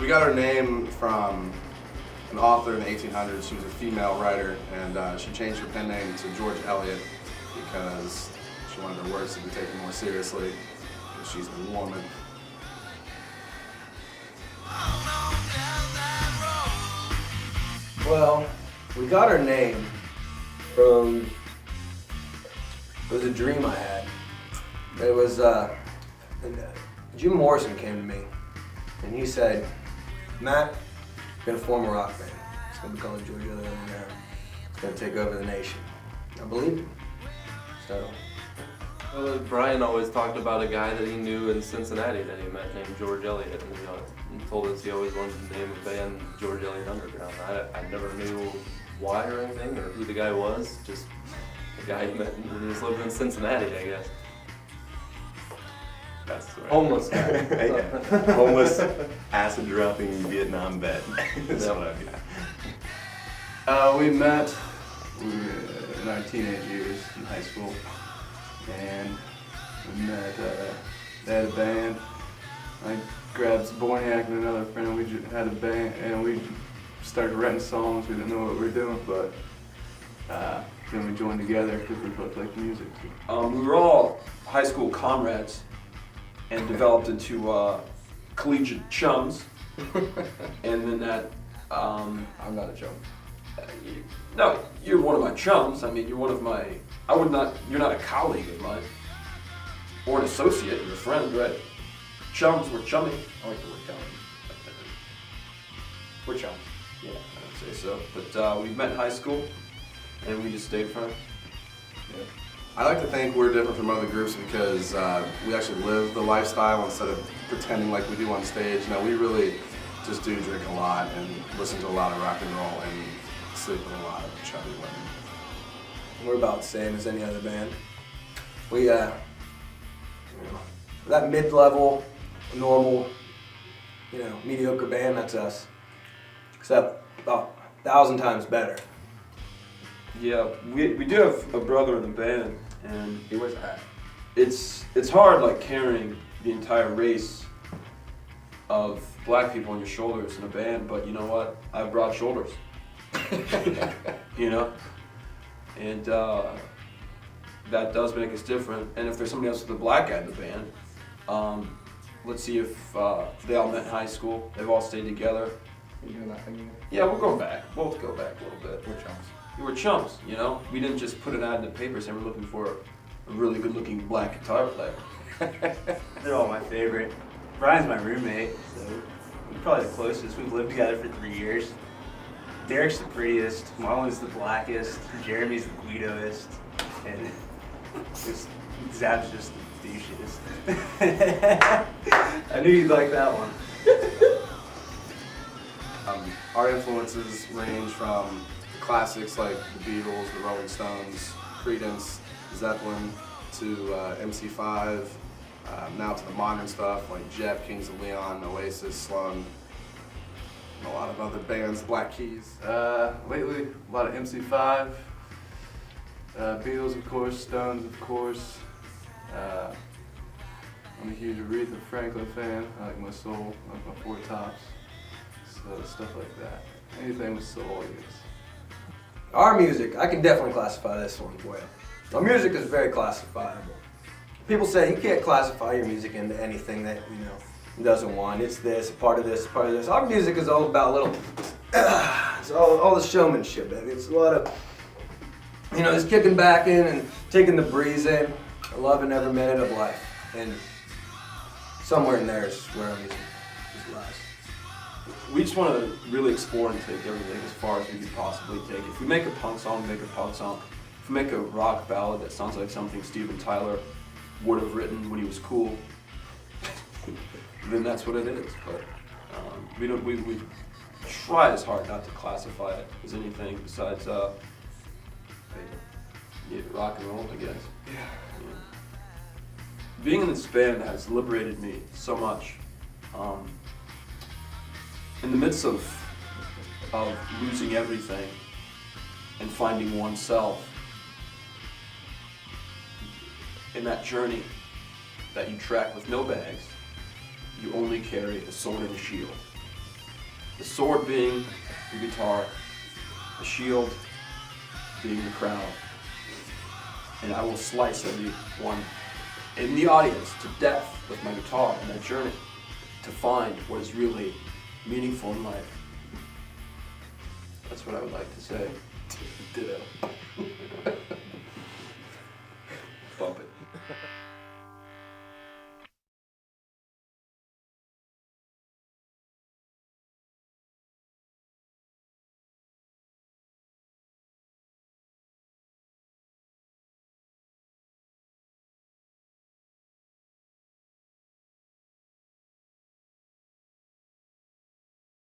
We got our name from an author in the 1800s. She was a female writer, and she changed her pen name to George Elliot because she wanted her words to be taken more seriously. Because she's a woman. Well, we got our name from, it was a dream I had. It was, Jim Morrison came to me and he said, Matt, you're gonna form a rock band. It's gonna be called George Elliot Underground. It's gonna take over the nation. I believed him. So. Well, Brian always talked about a guy that he knew in Cincinnati that he met named George Elliot, and he told us he always wanted to name a band George Elliot Underground. I never knew why or anything or who the guy was, just a guy he met when he was living in Cincinnati, I guess. That's the right Homeless guy. Yeah. Homeless, acid dropping Vietnam vet. That's what I've got. We met in our teenage years in high school, and we met, they had a band. I grabbed Borniak and another friend, and we had a band, and we started writing songs. We didn't know what we were doing, but then we joined together because we both liked music. We were all high school comrades and developed into collegiate chums. And then that, I'm not a chum. no, you're one of my chums. I mean, you're one of my, you're not a colleague of mine. Or an associate, you're a friend, right? Chums, we're chummy. I like the word chummy. We're chums. Yeah, I would say so. But we met in high school and we just stayed friends. Yeah. I like to think we're different from other groups because we actually live the lifestyle instead of pretending like we do on stage. No, we really just do drink a lot and listen to a lot of rock and roll and sleep with a lot of chubby women. We're about the same as any other band. We, that mid-level, normal, mediocre band, that's us. Except about 1,000 times better. Yeah, we do have a brother in the band, and He wears a hat. it's hard like carrying the entire race of black people on your shoulders in a band, but you know what? I have broad shoulders. And that does make us different. And if there's somebody else with a black guy in the band, let's see if they all met in high school, they've all stayed together. Yeah, we're going back. We'll go back a little bit. We're chums. We were chums, We didn't just put an ad in the paper saying we're looking for a really good-looking black guitar player. They're all my favorite. Brian's my roommate, so we're probably the closest. We've lived together for 3 years. Derek's the prettiest, Marlon's the blackest, Jeremy's the Guidoist, and Zab's just the douchiest. I knew you'd like that one. Our influences range from classics like the Beatles, the Rolling Stones, Creedence, Zeppelin, to MC5, now to the modern stuff like Jet, Kings of Leon, Oasis, Slung, and a lot of other bands, Black Keys. Lately, a lot of MC5, Beatles, of course, Stones, of course. I'm a huge Aretha Franklin fan. I like my soul, I like my Four Tops, so stuff like that. Anything with soul, I guess. Our music, I can definitely classify this one for you. Our music is very classifiable. People say you can't classify your music into anything that, doesn't want. It's this, part of this, part of this. Our music is all about it's all the showmanship, baby. It's a lot of, just kicking back in and taking the breeze in, loving every minute of life. And somewhere in there is where our music lies. We just want to really explore and take everything as far as we could possibly take it. If we make a punk song, make a punk song. If we make a rock ballad that sounds like something Steven Tyler would have written when he was cool, then that's what it is. But we try as hard not to classify it as anything besides rock and roll, I guess. Yeah. Being in this band has liberated me so much. In the midst of losing everything and finding oneself, in that journey that you track with no bags, you only carry a sword and a shield. The sword being the guitar, the shield being the crowd. And I will slice everyone in the audience to death with my guitar in that journey to find what is really meaningful in life. That's what I would like to say. Ditto.